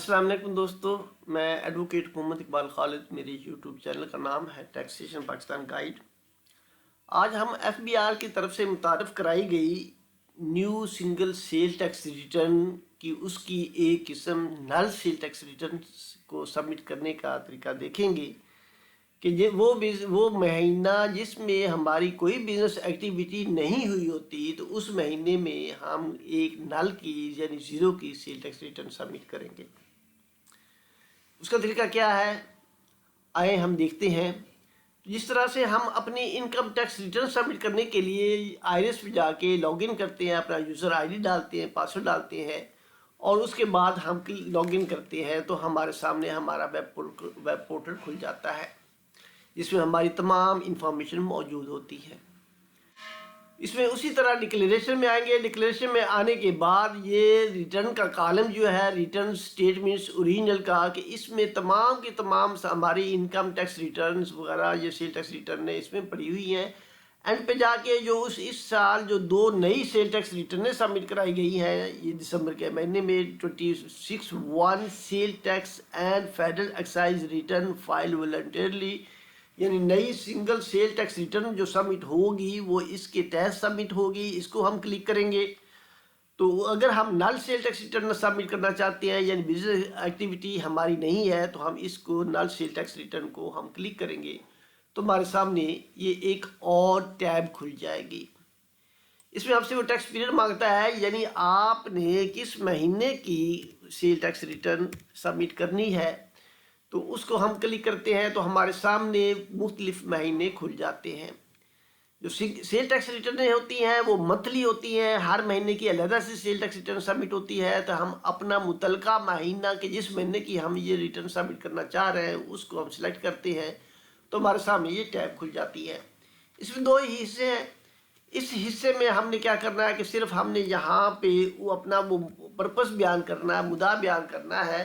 السلام علیکم دوستو، میں ایڈوکیٹ محمد اقبال خالد، میری یوٹیوب چینل کا نام ہے ٹیکسیشن پاکستان گائیڈ۔ آج ہم ایف بی آر کی طرف سے متعارف کرائی گئی new single sale tax return کی اس کی ایک قسم نل سیل ٹیکس ریٹرن کو سبمٹ کرنے کا طریقہ دیکھیں گے کہ وہ مہینہ جس میں ہماری کوئی بزنس ایکٹیویٹی نہیں ہوئی ہوتی، تو اس مہینے میں ہم ایک نل کی یعنی زیرو کی سیل ٹیکس ریٹرن سبمٹ کریں گے۔ اس کا طریقہ کیا ہے، آئے ہم دیکھتے ہیں۔ جس طرح سے ہم اپنی انکم ٹیکس ریٹرن سبمٹ کرنے کے لیے آئیرس پہ جا کے لاگ ان کرتے ہیں، اپنا یوزر آئی ڈی ڈالتے ہیں، پاسورڈ ڈالتے ہیں، اور اس کے بعد ہم لاگ ان کرتے ہیں تو ہمارے سامنے ہمارا ویب پورٹل کھل جاتا ہے جس میں ہماری تمام انفارمیشن موجود ہوتی ہے۔ اس میں اسی طرح ڈکلیریشن میں آئیں گے۔ ڈکلیریشن میں آنے کے بعد یہ ریٹرن کا کالم جو ہے ریٹرن سٹیٹمنٹس اوریجنل کا، کہ اس میں تمام کی تمام ہماری انکم ٹیکس ریٹرنز وغیرہ یہ سیل ٹیکس ریٹرن اس میں پڑی ہوئی ہیں۔ اینڈ پہ جا کے جو اس سال جو 2 نئی سیل ٹیکس ریٹرنیں سبمٹ کرائی گئی ہیں، یہ دسمبر کے مہینے میں 26(1) sale tax and federal excise return file voluntarily, یعنی نئی سنگل سیل ٹیکس ریٹرن جو سبمٹ ہوگی وہ اس کے تحت سبمٹ ہوگی۔ اس کو ہم کلک کریں گے تو اگر ہم نل سیل ٹیکس ریٹرن سبمٹ کرنا چاہتے ہیں یعنی بزنس ایکٹیویٹی ہماری نہیں ہے، تو ہم اس کو نل سیل ٹیکس ریٹرن کو ہم کلک کریں گے تو ہمارے سامنے یہ ایک اور ٹیب کھل جائے گی۔ اس میں ہم سے وہ ٹیکس پیریڈ مانگتا ہے، یعنی آپ نے کس مہینے کی سیل ٹیکس ریٹرن سبمٹ کرنی ہے، تو اس کو ہم کلک کرتے ہیں تو ہمارے سامنے مختلف مہینے کھل جاتے ہیں۔ جو سیل ٹیکس ریٹرنیں ہوتی ہیں وہ منتھلی ہوتی ہیں، ہر مہینے کی علیحدہ سے سیل ٹیکس ریٹرن سبمٹ ہوتی ہے، تو ہم اپنا متعلقہ مہینہ کے جس مہینے کی ہم یہ ریٹرن سبمٹ کرنا چاہ رہے ہیں اس کو ہم سلیکٹ کرتے ہیں تو ہمارے سامنے یہ ٹیب کھل جاتی ہے۔ اس میں 2 ہی حصے ہیں۔ اس حصے میں ہم نے کیا کرنا ہے کہ صرف ہم نے یہاں پہ وہ اپنا وہ پرپس بیان کرنا ہے، مدعا بیان کرنا ہے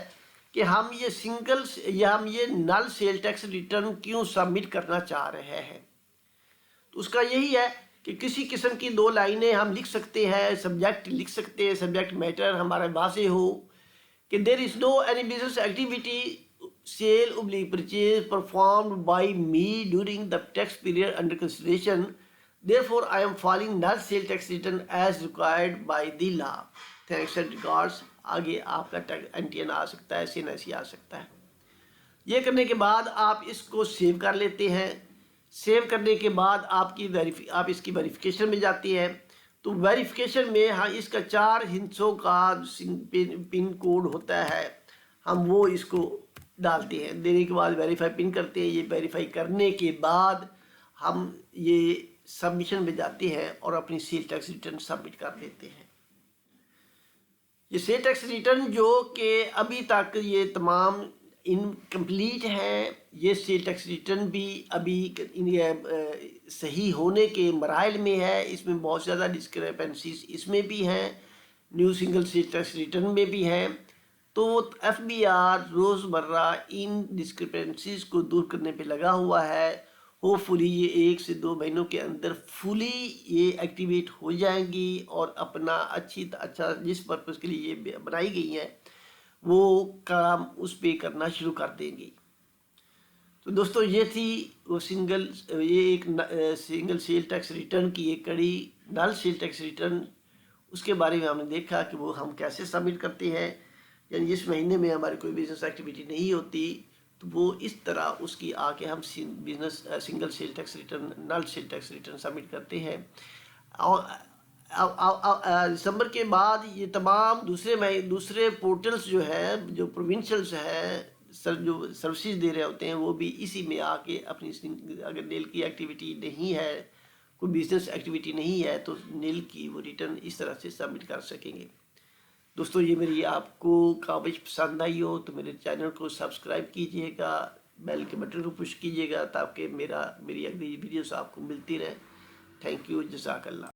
کہ ہم یہ نل سیل ٹیکس ریٹرن کیوں سبمٹ کرنا چاہ رہے ہیں۔ تو اس کا یہی ہے کہ کسی قسم کی 2 لائنیں ہم لکھ سکتے ہیں، سبجیکٹ لکھ سکتے ہیں، سبجیکٹ میٹر ہمارا واضح ہو کہ there is no any business activity sale purchase performed by me during the tax period under consideration, therefore I am filing null sale tax return as required by the law. Thanks and regards۔ آگے آپ کا NTN آ سکتا ہے، CNSE آ سکتا ہے۔ یہ کرنے کے بعد آپ اس کو سیو کر لیتے ہیں۔ سیو کرنے کے بعد آپ اس کی ویریفیکیشن میں جاتی ہے تو ویریفیکیشن میں اس کا 4 ہندسوں کا پن کوڈ ہوتا ہے، ہم وہ اس کو ڈالتے ہیں، دینے کے بعد ویریفائی پن کرتے ہیں۔ یہ ویریفائی کرنے کے بعد ہم یہ سبمیشن میں جاتے ہیں اور اپنی سیل ٹیکس ریٹرن سبمٹ کر دیتے ہیں۔ یہ سیل ٹیکس ریٹرن جو کہ ابھی تک یہ تمام انکمپلیٹ ہیں، یہ سیل ٹیکس ریٹرن بھی ابھی صحیح ہونے کے مراحل میں ہے۔ اس میں بہت زیادہ ڈسکریپنسیز اس میں بھی ہیں، new single sale tax return میں بھی ہیں، تو ایف بی آر روزمرہ ان ڈسکریپنسیز کو دور کرنے پہ لگا ہوا ہے۔ ہوپ فلی یہ 1 سے 2 مہینوں کے اندر فلی یہ ایکٹیویٹ ہو جائیں گی اور اپنا اچھا جس پرپس کے لیے یہ بنائی گئی ہیں وہ کام اس پہ کرنا شروع کر دیں گی۔ تو دوستو یہ تھی وہ ایک سنگل سیل ٹیکس ریٹرن کی ایک کڑی نل سیل ٹیکس ریٹرن۔ اس کے بارے میں ہم نے دیکھا کہ وہ ہم کیسے سبمٹ کرتے ہیں، یعنی جس مہینے میں ہماری کوئی بزنس ایکٹیویٹی نہیں ہوتی تو وہ اس طرح اس کی آ کے ہم سنگل سیل ٹیکس ریٹرن نل سیل ٹیکس ریٹرن سبمٹ کرتے ہیں۔ اور دسمبر کے بعد یہ تمام دوسرے پورٹلز جو ہیں جو پروونشلز ہیں جو سروسز دے رہے ہوتے ہیں وہ بھی اسی میں آ کے اپنی اگر نیل کی ایکٹیویٹی نہیں ہے، کوئی بزنس ایکٹیویٹی نہیں ہے، تو نیل کی وہ ریٹرن اس طرح سے سبمٹ کر سکیں گے۔ دوستو یہ میری آپ کو کاوش پسند آئی ہو تو میرے چینل کو سبسکرائب کیجئے گا، بیل کے بٹن کو پش کیجئے گا تاکہ میری اگلی ویڈیوز آپ کو ملتی رہے۔ تھینک یو، جزاک اللہ۔